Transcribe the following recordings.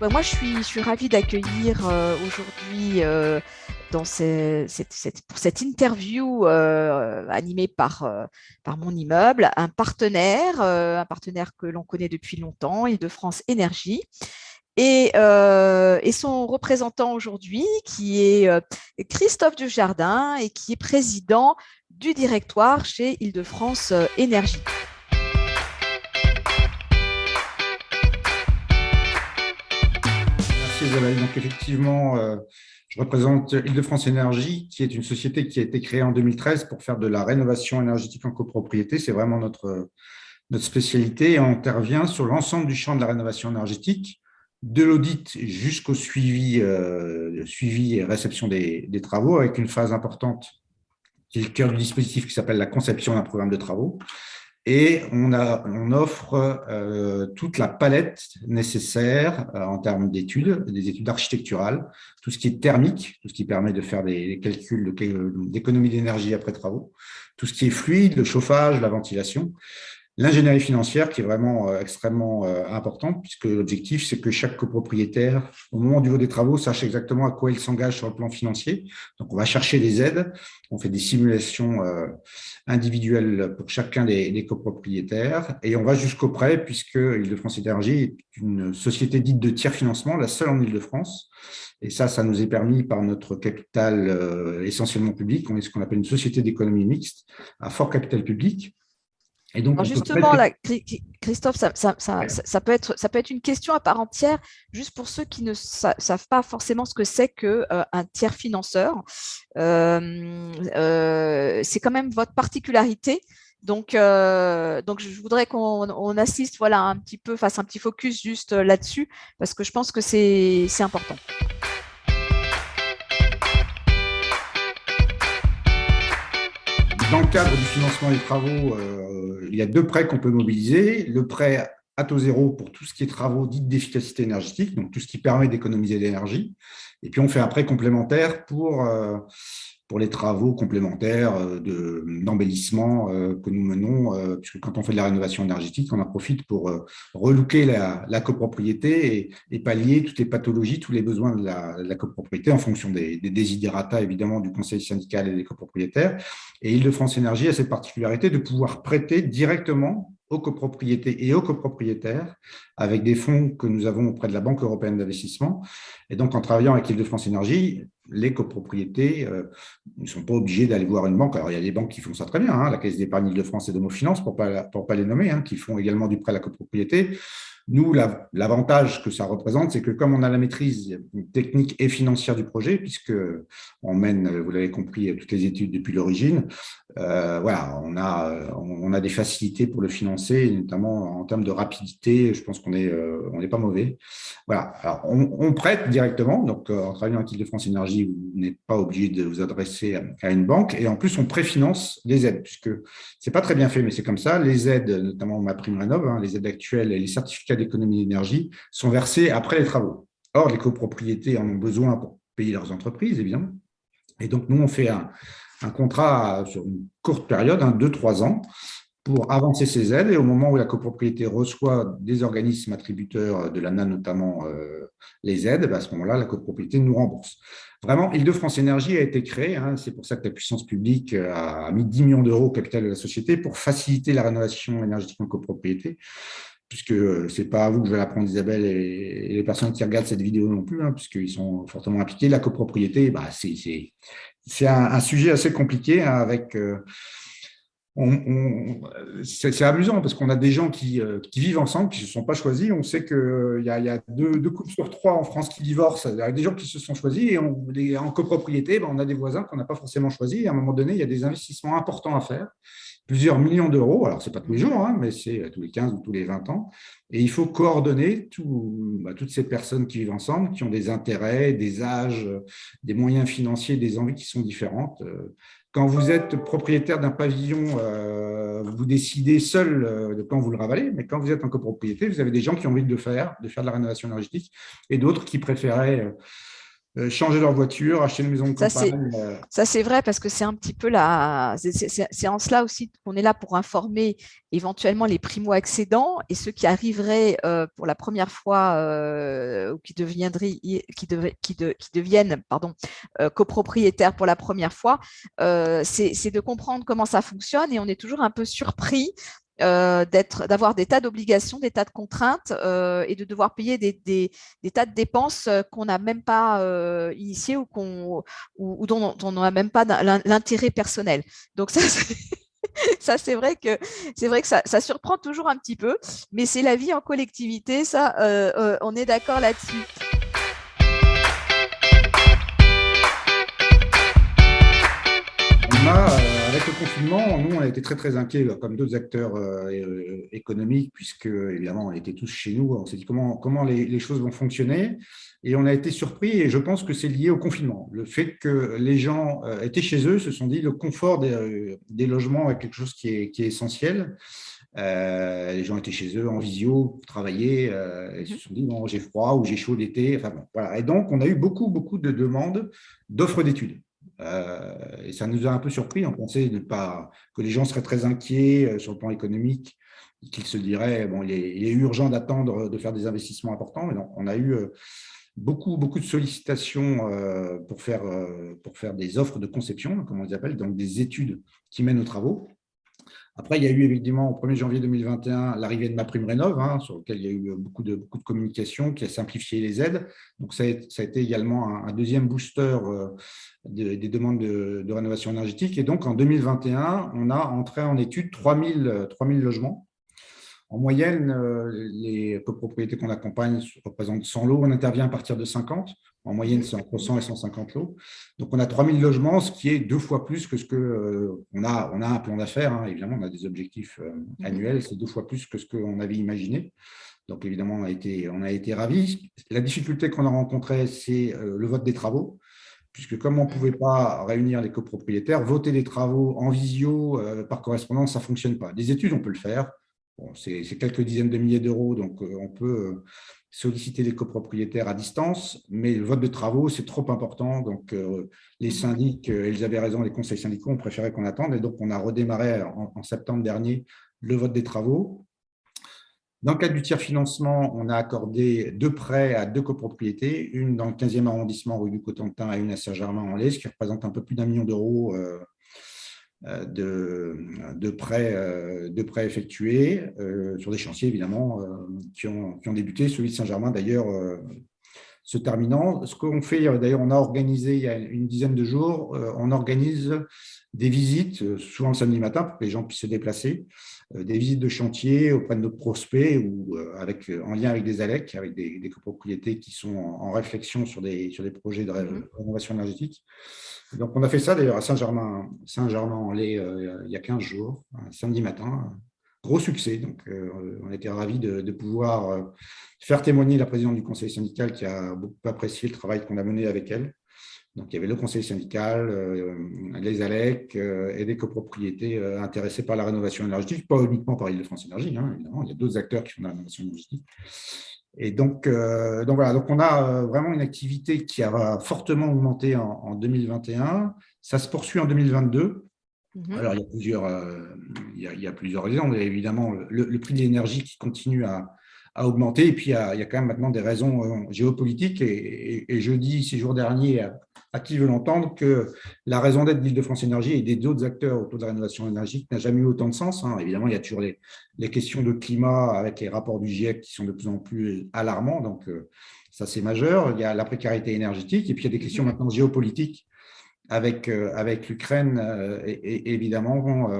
Bah, moi, je suis ravie d'accueillir aujourd'hui pour cette interview animée par mon immeuble un partenaire que l'on connaît depuis longtemps, Île-de-France Énergie, et son représentant aujourd'hui, qui est Christophe Dujardin et qui est président du directoire chez Île-de-France Énergie. Merci Isabelle. Donc effectivement, je représente Île-de-France Énergie, qui est une société qui a été créée en 2013 pour faire de la rénovation énergétique en copropriété. C'est vraiment notre spécialité et on intervient sur l'ensemble du champ de la rénovation énergétique, de l'audit jusqu'au suivi et réception des travaux, avec une phase importante qui est le cœur du dispositif qui s'appelle la conception d'un programme de travaux. Et on offre toute la palette nécessaire en termes d'études, des études architecturales, tout ce qui est thermique, tout ce qui permet de faire des calculs d'économie d'énergie après travaux, tout ce qui est fluide, le chauffage, la ventilation, l'ingénierie financière qui est vraiment extrêmement importante, puisque l'objectif, c'est que chaque copropriétaire, au moment du vote des travaux, sache exactement à quoi il s'engage sur le plan financier. Donc, on va chercher des aides, on fait des simulations individuelles pour chacun des copropriétaires, et on va jusqu'au prêt, puisque Île-de-France Énergie est une société dite de tiers financement, la seule en Île-de-France. Et ça nous est permis par notre capital essentiellement public. On est ce qu'on appelle une société d'économie mixte à fort capital public. Et donc, Alors on peut justement, prêter. là, Christophe, ça peut être une question à part entière, juste pour ceux qui ne savent pas forcément ce que c'est qu'un tiers financeur. C'est quand même votre particularité. Donc je voudrais qu'on assiste, voilà, un petit peu, fasse un petit focus juste là-dessus, parce que je pense que c'est important. Dans le cadre du financement des travaux, il y a deux prêts qu'on peut mobiliser. Le prêt à taux zéro pour tout ce qui est travaux dits d'efficacité énergétique, donc tout ce qui permet d'économiser de l'énergie. Et puis, on fait un prêt complémentaire pour les travaux complémentaires d'embellissement que nous menons, puisque quand on fait de la rénovation énergétique, on en profite pour relooker la copropriété et pallier toutes les pathologies, tous les besoins de la copropriété en fonction des desiderata, évidemment, du conseil syndical et des copropriétaires. Et Île-de-France Énergie a cette particularité de pouvoir prêter directement aux copropriétés et aux copropriétaires avec des fonds que nous avons auprès de la Banque européenne d'investissement. Et donc, en travaillant avec Île-de-France Énergie, les copropriétés ne sont pas obligés d'aller voir une banque. Alors, il y a des banques qui font ça très bien, hein, la Caisse d'épargne Île-de-France et Domofinance, pour pas les nommer, hein, qui font également du prêt à la copropriété. Nous, l'avantage que ça représente, c'est que comme on a la maîtrise technique et financière du projet, puisque on mène, vous l'avez compris, toutes les études depuis l'origine, voilà, on a des facilités pour le financer, notamment en termes de rapidité. Je pense on n'est pas mauvais. Voilà. Alors, on prête directement. Donc, en travaillant avec Île-de-France Énergie, vous n'êtes pas obligé de vous adresser à une banque. Et en plus, on préfinance les aides, puisque c'est pas très bien fait, mais c'est comme ça. Les aides, notamment ma prime rénov, hein, les aides actuelles et les certificats d'économie d'énergie sont versés après les travaux. Or, les copropriétés en ont besoin pour payer leurs entreprises, évidemment. Et donc, nous, on fait un contrat sur une courte période, 2-3 ans, pour avancer ces aides. Et au moment où la copropriété reçoit des organismes attributeurs de l'ANA, notamment les aides, à ce moment-là, la copropriété nous rembourse. Vraiment, Île-de-France Énergie a été créée, hein, c'est pour ça que la puissance publique a mis 10 millions d'euros au capital de la société pour faciliter la rénovation énergétique en copropriété, puisque ce n'est pas à vous que je vais l'apprendre, Isabelle, et les personnes qui regardent cette vidéo non plus, hein, puisqu'ils sont fortement impliqués. La copropriété, bah, c'est un sujet assez compliqué, hein, avec c'est amusant parce qu'on a des gens qui vivent ensemble, qui ne se sont pas choisis. On sait qu'il y a deux couples sur trois en France qui divorcent. Il y a des gens qui se sont choisis et en copropriété, ben, on a des voisins qu'on n'a pas forcément choisis. Et à un moment donné, il y a des investissements importants à faire, plusieurs millions d'euros. Alors, ce n'est pas tous les jours, hein, mais c'est tous les 15 ou tous les 20 ans. Et il faut coordonner toutes ces personnes qui vivent ensemble, qui ont des intérêts, des âges, des moyens financiers, des envies qui sont différentes. Quand vous êtes propriétaire d'un pavillon, vous décidez seul de quand vous le ravalez, mais quand vous êtes en copropriété, vous avez des gens qui ont envie de faire de la rénovation énergétique et d'autres qui préféraient changer leur voiture, acheter une maison de Ça, c'est campagne. ça, c'est vrai parce que c'est un petit peu c'est en cela aussi qu'on est là pour informer éventuellement les primo-accédants et ceux qui arriveraient pour la première fois ou qui deviennent copropriétaires pour la première fois. C'est de comprendre comment ça fonctionne et on est toujours un peu surpris d'avoir des tas d'obligations, des tas de contraintes et de devoir payer des tas de dépenses qu'on n'a même pas initiées ou dont on n'a même pas l'intérêt personnel. Donc ça, ça c'est vrai que ça surprend toujours un petit peu, mais c'est la vie en collectivité, ça, on est d'accord là-dessus. Avec le confinement, nous, on a été très, très inquiets, comme d'autres acteurs économiques, puisque, évidemment, on était tous chez nous. On s'est dit comment les choses vont fonctionner. Et on a été surpris, et je pense que c'est lié au confinement. Le fait que les gens étaient chez eux, se sont dit le confort des logements est quelque chose qui est essentiel. Les gens étaient chez eux en visio, pour travailler, et se sont dit non, j'ai froid ou j'ai chaud l'été. Enfin, bon, voilà. Et donc, on a eu beaucoup, beaucoup de demandes d'offres d'études. Et ça nous a un peu surpris. On pensait que les gens seraient très inquiets sur le plan économique, qu'ils se diraient bon, il est urgent d'attendre de faire des investissements importants. Mais non, on a eu beaucoup, beaucoup de sollicitations pour faire des offres de conception, comme on les appelle, donc des études qui mènent aux travaux. Après, il y a eu évidemment au 1er janvier 2021 l'arrivée de MaPrimeRénov', sur lequel il y a eu beaucoup de communication qui a simplifié les aides. Donc, ça a été également un deuxième booster des demandes de rénovation énergétique. Et donc, en 2021, on a entré en étude 3000 logements. En moyenne, les copropriétés qu'on accompagne représentent 100 lots. On intervient à partir de 50. En moyenne, c'est entre 100 et 150 lots. Donc, on a 3000 logements, ce qui est 2 fois plus que ce que on a un plan d'affaires. Évidemment, on a des objectifs annuels. C'est 2 fois plus que ce qu'on avait imaginé. Donc, évidemment, on a été ravis. La difficulté qu'on a rencontrée, c'est le vote des travaux, puisque comme on ne pouvait pas réunir les copropriétaires, voter des travaux en visio, par correspondance, ça ne fonctionne pas. Des études, on peut le faire. Bon, c'est quelques dizaines de milliers d'euros, donc on peut solliciter les copropriétaires à distance, mais le vote de travaux, c'est trop important. Donc, les syndics, ils avaient raison, les conseils syndicaux ont préféré qu'on attende. Et donc, on a redémarré en septembre dernier le vote des travaux. Dans le cadre du tiers financement, on a accordé 2 prêts à 2 copropriétés, une dans le 15e arrondissement rue du Cotentin et une à Saint-Germain-en-Laye, ce qui représente un peu plus d'1 million d'euros de prêts effectués sur des chantiers, évidemment, qui ont débuté. Celui de Saint-Germain, d'ailleurs, se terminant. Ce qu'on fait, d'ailleurs, on a organisé il y a une dizaine de jours, on organise des visites, souvent le samedi matin, pour que les gens puissent se déplacer, des visites de chantier auprès de nos prospects ou en lien avec des ALEC, avec des copropriétés qui sont en réflexion sur des projets de rénovation énergétique. Donc, on a fait ça d'ailleurs à Saint-Germain-en-Laye il y a 15 jours, un samedi matin. Gros succès. Donc, on était ravis de pouvoir faire témoigner la présidente du conseil syndical qui a beaucoup apprécié le travail qu'on a mené avec elle. Donc, il y avait le conseil syndical, les ALEC et des copropriétés intéressées par la rénovation énergétique, pas uniquement par Île-de-France Énergie, évidemment, il y a d'autres acteurs qui font de la rénovation énergétique. Et donc voilà, donc on a vraiment une activité qui a fortement augmenté en 2021. Ça se poursuit en 2022. Alors, il y a plusieurs raisons. Il y a évidemment le prix de l'énergie qui continue à augmenter. Et puis, il y a quand même maintenant des raisons géopolitiques. Et je dis ces jours derniers à qui veut l'entendre que la raison d'être d'Île-de-France Énergie et des autres acteurs autour de la rénovation énergétique n'a jamais eu autant de sens. Évidemment, il y a toujours les questions de climat avec les rapports du GIEC qui sont de plus en plus alarmants. Donc, ça, c'est majeur. Il y a la précarité énergétique. Et puis, il y a des questions maintenant géopolitiques avec l'Ukraine et évidemment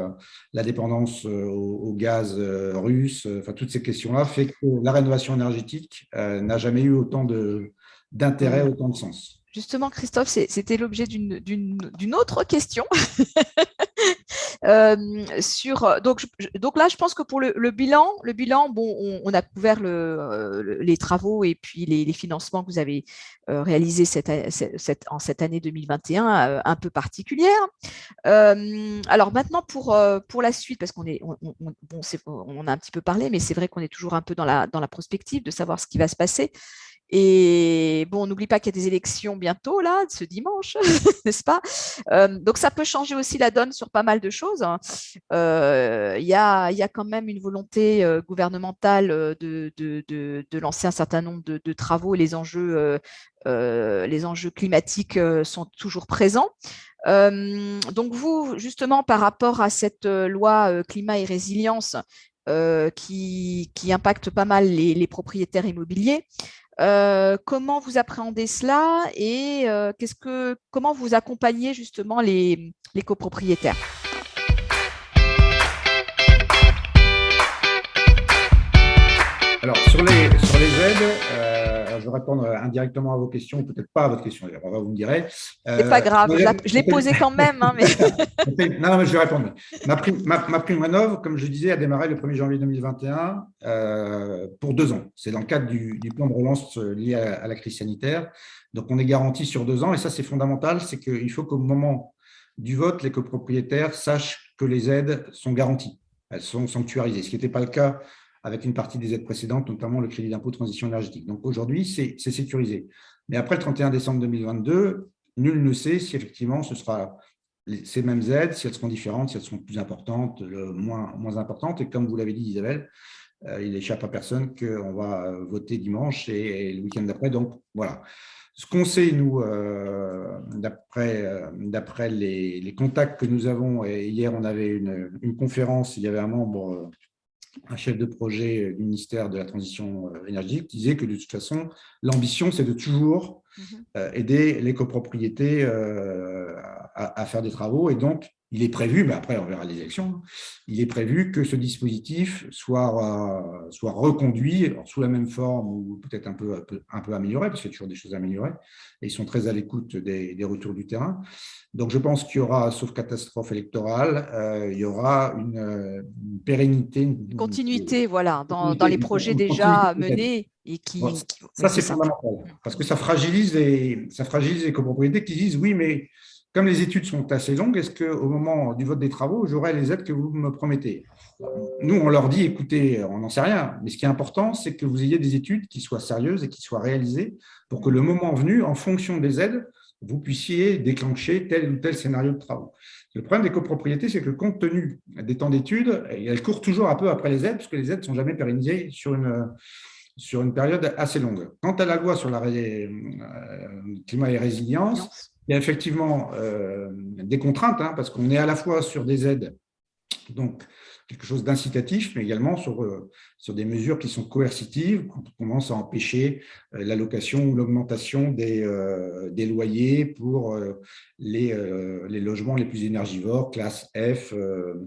la dépendance au gaz russe. Toutes ces questions-là fait que la rénovation énergétique n'a jamais eu autant d'intérêt, autant de sens. Justement, Christophe, c'était l'objet d'une autre question Donc là, je pense que pour le bilan, bon, on a couvert les travaux et puis les financements que vous avez réalisés en cette année 2021 un peu particulière. Alors maintenant pour la suite, parce on a un petit peu parlé, mais c'est vrai qu'on est toujours un peu dans la prospective de savoir ce qui va se passer. Et bon, on n'oublie pas qu'il y a des élections bientôt, là, ce dimanche, n'est-ce pas? Donc, ça peut changer aussi la donne sur pas mal de choses, hein. Il y a quand même une volonté gouvernementale de lancer un certain nombre de travaux et les enjeux climatiques sont toujours présents. Donc, vous, justement, par rapport à cette loi climat et résilience qui impacte pas mal les propriétaires immobiliers, comment vous appréhendez cela et comment vous accompagnez justement les copropriétaires? Alors, sur les aides, je vais répondre indirectement à vos questions, peut-être pas à votre question, d'ailleurs, vous me direz. C'est pas grave, je l'ai posé quand même, hein, mais Non, mais je vais répondre. Ma prime rénov', comme je disais, a démarré le 1er janvier 2021 pour 2 ans. C'est dans le cadre du plan de relance lié à la crise sanitaire. Donc, on est garanti sur 2 ans et ça, c'est fondamental. C'est qu'il faut qu'au moment du vote, les copropriétaires sachent que les aides sont garanties. Elles sont sanctuarisées, ce qui n'était pas le cas avec une partie des aides précédentes, notamment le crédit d'impôt de transition énergétique. Donc, aujourd'hui, c'est sécurisé. Mais après le 31 décembre 2022, nul ne sait si effectivement ce sera ces mêmes aides, si elles seront différentes, si elles seront plus importantes, moins importantes. Et comme vous l'avez dit, Isabelle, il n'échappe à personne qu'on va voter dimanche et le week-end d'après. Donc, voilà. Ce qu'on sait, nous, d'après les contacts que nous avons, et hier, on avait une conférence, il y avait un membre, un chef de projet du ministère de la Transition énergétique, qui disait que de toute façon, l'ambition, c'est de toujours aider les copropriétés à faire des travaux. Et donc, il est prévu, mais après, on verra les élections, il est prévu que ce dispositif soit reconduit sous la même forme ou peut-être un peu amélioré, parce qu'il y a toujours des choses à améliorer. Et ils sont très à l'écoute des retours du terrain. Donc, je pense qu'il y aura, sauf catastrophe électorale, il y aura une pérennité, une continuité, voilà, dans les projets déjà menés et ça, c'est fondamental, parce que ça fragilise les copropriétés qui disent oui, mais comme les études sont assez longues, est-ce qu'au moment du vote des travaux, j'aurai les aides que vous me promettez? Nous, on leur dit, écoutez, on n'en sait rien, mais ce qui est important, c'est que vous ayez des études qui soient sérieuses et qui soient réalisées pour que le moment venu, en fonction des aides, vous puissiez déclencher tel ou tel scénario de travaux. Le problème des copropriétés, c'est que compte tenu des temps d'études, elles courent toujours un peu après les aides, parce que les aides ne sont jamais pérennisées sur une période assez longue. Quant à la loi sur la climat et résilience, il y a effectivement des contraintes, hein, parce qu'on est à la fois sur des aides, donc quelque chose d'incitatif, mais également sur des mesures qui sont coercitives, quand on commence à empêcher l'allocation ou l'augmentation des loyers pour les logements les plus énergivores, classe F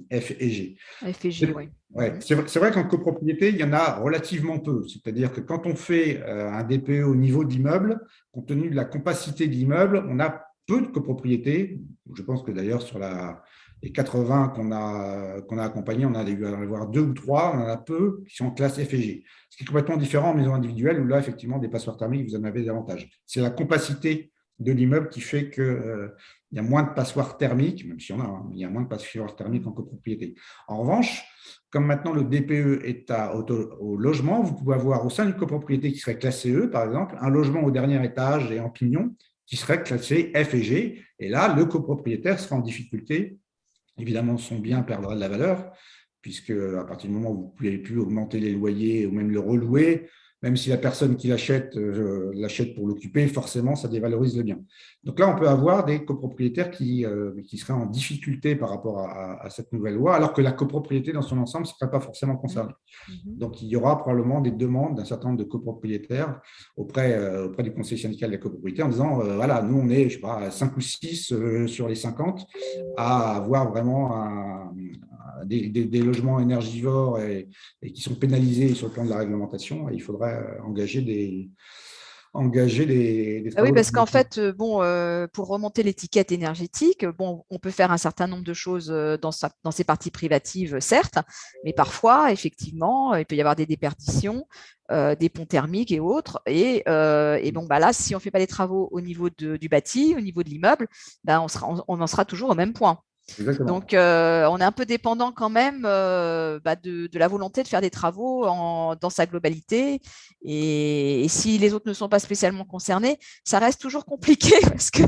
et G. F et G, oui. Ouais, c'est vrai qu'en copropriété, il y en a relativement peu. C'est-à-dire que quand on fait un DPE au niveau de l'immeuble, compte tenu de la compacité de l'immeuble, on a peu de copropriétés. Je pense que d'ailleurs, sur les 80 qu'on a accompagnés, on a dû en avoir 2 ou 3, on en a peu qui sont en classe F et G. Ce qui est complètement différent en maison individuelle, où là, effectivement, des passoires thermiques, vous en avez davantage. C'est la compacité de l'immeuble qui fait qu'il y a moins de passoires thermiques, même si on a, hein, il y a moins de passoires thermiques en copropriété. En revanche, comme maintenant le DPE est au logement, vous pouvez avoir au sein d'une copropriété qui serait classée E, par exemple, un logement au dernier étage et en pignon qui serait classé F et G. Et là, le copropriétaire sera en difficulté. Évidemment, son bien perdra de la valeur, puisque à partir du moment où vous ne pouvez plus augmenter les loyers ou même le relouer, même si la personne qui l'achète pour l'occuper, forcément, ça dévalorise le bien. Donc là, on peut avoir des copropriétaires qui seraient en difficulté par rapport à cette nouvelle loi, alors que la copropriété dans son ensemble ne serait pas forcément concernée. Donc, il y aura probablement des demandes d'un certain nombre de copropriétaires auprès du conseil syndical des copropriétés en disant, voilà, nous, on est, je sais pas, 5 ou 6 sur les 50 à avoir vraiment des logements énergivores et qui sont pénalisés sur le plan de la réglementation. Et il faudrait engager engager des Ah oui, travaux de parce qu'en rénovation. fait, pour remonter l'étiquette énergétique, bon, on peut faire un certain nombre de choses dans ces parties privatives, certes, mais parfois, effectivement, il peut y avoir des déperditions, des ponts thermiques et autres. Et bon, bah là, si on ne fait pas les travaux au niveau du bâti, au niveau de l'immeuble, ben on en sera toujours au même point. Exactement. Donc, on est un peu dépendant quand même de la volonté de faire des travaux dans sa globalité. Et si les autres ne sont pas spécialement concernés, ça reste toujours compliqué parce qu'il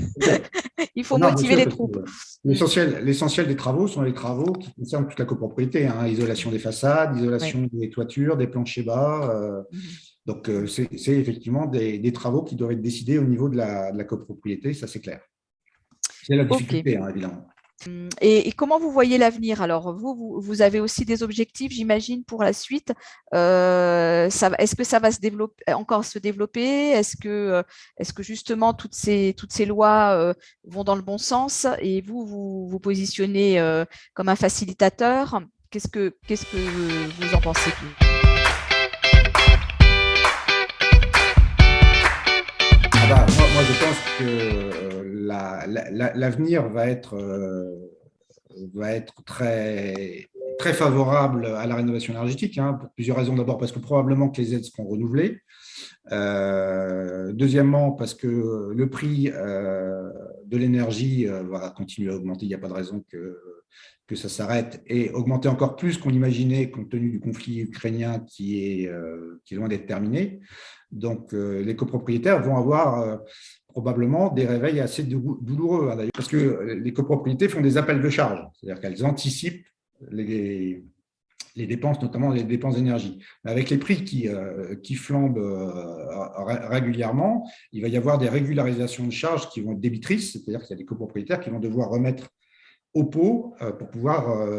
faut Non, bien motiver sûr, les parce que troupes. Mm. l'essentiel des travaux sont les travaux qui concernent toute la copropriété, hein, isolation des façades, Oui. isolation des toitures, des planchers bas. Mhm. Donc, c'est effectivement des travaux qui doivent être décidés au niveau de la copropriété, ça c'est clair. C'est la OK. difficulté, hein, évidemment. Et comment vous voyez l'avenir? Alors, vous avez aussi des objectifs, j'imagine, pour la suite. Est-ce que ça va encore se développer? Est-ce que justement toutes ces lois vont dans le bon sens et vous positionnez comme un facilitateur? Qu'est-ce que vous en pensez tout? Ah bah, moi, je pense que l'avenir va être très favorable à la rénovation énergétique, hein, pour plusieurs raisons. D'abord, parce que probablement que les aides seront renouvelées. Deuxièmement, parce que le prix de l'énergie va continuer à augmenter. Il n'y a pas de raison que ça s'arrête et augmenter encore plus qu'on l'imaginait compte tenu du conflit ukrainien qui est loin d'être terminé. Donc, les copropriétaires vont avoir probablement des réveils assez douloureux, hein, d'ailleurs, parce que les copropriétés font des appels de charges, c'est-à-dire qu'elles anticipent les dépenses, notamment les dépenses d'énergie. Avec les prix qui flambent régulièrement, il va y avoir des régularisations de charges qui vont être débitrices, c'est-à-dire qu'il y a des copropriétaires qui vont devoir remettre au pot pour pouvoir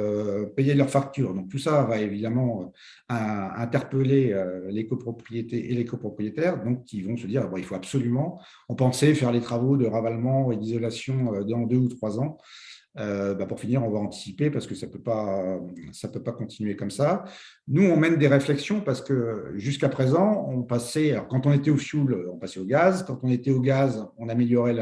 payer leurs factures. Donc tout ça va évidemment interpeller les copropriétés et les copropriétaires, donc qui vont se dire bon, il faut absolument, on pensait faire les travaux de ravalement et d'isolation dans 2 ou 3 ans. Pour finir, on va anticiper parce que ça peut pas continuer comme ça. Nous, on mène des réflexions parce que jusqu'à présent, on passait, alors quand on était au fioul, on passait au gaz. Quand on était au gaz, on améliorait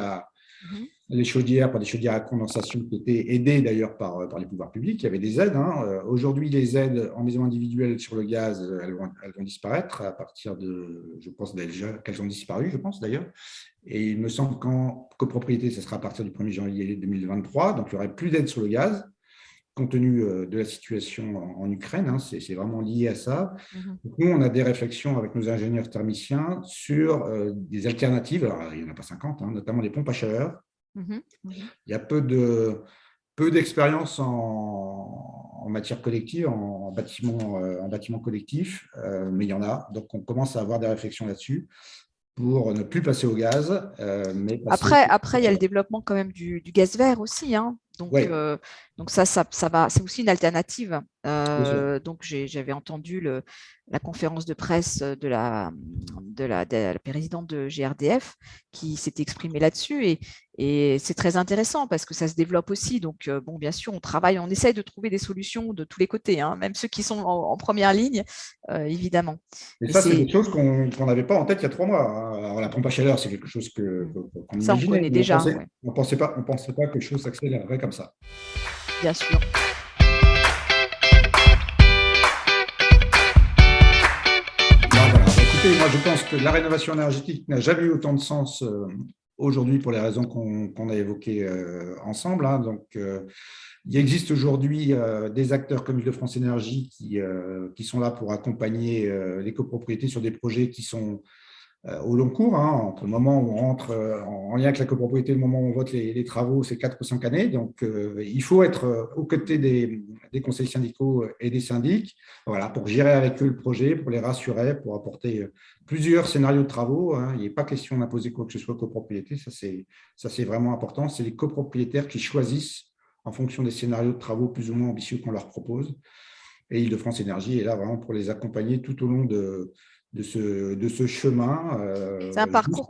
Mhm. les chaudières par des chaudières à condensation qui étaient aidées d'ailleurs par les pouvoirs publics. Il y avait des aides, hein. Aujourd'hui, les aides en maison individuelle sur le gaz, elles vont disparaître à partir de, je pense déjà qu'elles ont disparu, je pense d'ailleurs. Et il me semble qu'en copropriété, ça sera à partir du 1er janvier 2023. Donc, il n'y aurait plus d'aide sur le gaz, compte tenu de la situation en Ukraine. Hein, c'est vraiment lié à ça. Mhm. Donc, nous, on a des réflexions avec nos ingénieurs thermiciens sur des alternatives. Alors, il n'y en a pas 50, hein, notamment les pompes à chaleur. Mhm. Mhm. Il y a peu d'expérience en matière collective, en bâtiment collectif, mais il y en a. Donc, on commence à avoir des réflexions là-dessus pour ne plus passer au gaz, mais passer. Après, il y a le développement quand même du gaz vert aussi, hein. Oui, Donc ça va, c'est aussi une alternative. bien sûr. Donc j'avais entendu la conférence de presse de la présidente de GRDF qui s'était exprimée là-dessus et c'est très intéressant parce que ça se développe aussi. Donc bon, bien sûr, on travaille, on essaye de trouver des solutions de tous les côtés, hein, même ceux qui sont en première ligne, évidemment. Mais Mais ça, c'est c'est des choses qu'on n'avait pas en tête il y a 3 mois, hein. Alors, la pompe à chaleur, c'est quelque chose qu'on ça, on imaginait, connaît mais déjà, ouais, on pensait pas que les choses s'accéléreraient comme ça. bien sûr. Voilà. Écoutez, moi, je pense que la rénovation énergétique n'a jamais eu autant de sens aujourd'hui pour les raisons qu'on a évoquées ensemble, hein. Donc, il existe aujourd'hui des acteurs comme Île-de-France Énergie qui sont là pour accompagner les copropriétés sur des projets qui sont au long cours, hein, entre le moment où on rentre en lien avec la copropriété et le moment où on vote les travaux, c'est 4 ou 5 années. Donc, il faut être aux côtés des conseils syndicaux et des syndics, voilà, pour gérer avec eux le projet, pour les rassurer, pour apporter plusieurs scénarios de travaux, hein. Il n'est pas question d'imposer quoi que ce soit aux copropriétés, ça c'est vraiment important. C'est les copropriétaires qui choisissent en fonction des scénarios de travaux plus ou moins ambitieux qu'on leur propose. Et Île-de-France Énergie est là vraiment pour les accompagner tout au long de ce chemin. C'est un parcours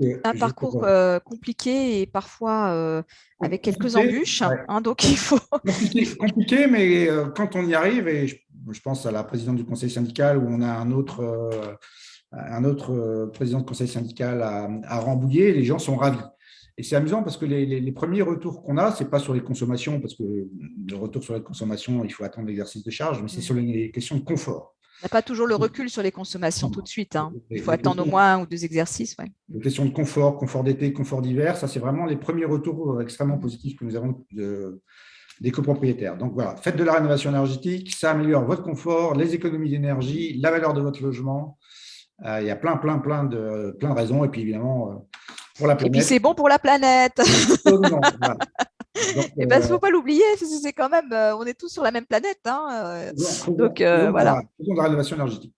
compliqué et parfois avec quelques Compliqué, embûches, ouais. hein, donc il faut. Compliqué, mais quand on y arrive, et Je pense à la présidente du conseil syndical où on a un autre président de conseil syndical à Rambouillet. Les gens sont ravis. Et c'est amusant parce que les premiers retours qu'on a, ce n'est pas sur les consommations, parce que le retour sur les consommations, il faut attendre l'exercice de charge, mais c'est sur les questions de confort. On n'a pas toujours le recul sur les consommations tout de suite. Hein. Il faut attendre au moins 1 ou 2 exercices. Ouais. Les questions de confort d'été, confort d'hiver, ça, c'est vraiment les premiers retours extrêmement positifs que nous avons des copropriétaires. Donc voilà, faites de la rénovation énergétique, ça améliore votre confort, les économies d'énergie, la valeur de votre logement. Il y a plein de raisons. Et puis évidemment, pour la planète. Et puis c'est bon pour la planète. Voilà. Il ne faut pas l'oublier, c'est quand même, on est tous sur la même planète. Hein. Donc voilà. Faisons de la rénovation énergétique.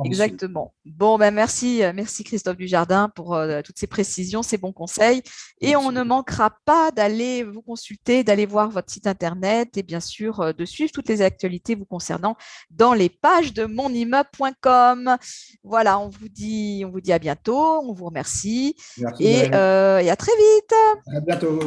Exactement. Bon, merci Christophe Dujardin pour toutes ces précisions, ces bons conseils. Et on ne manquera pas d'aller vous consulter, d'aller voir votre site internet et bien sûr de suivre toutes les actualités vous concernant dans les pages de monimmeuble.com. Voilà, on vous dit à bientôt, on vous remercie. Merci et à très vite. À bientôt.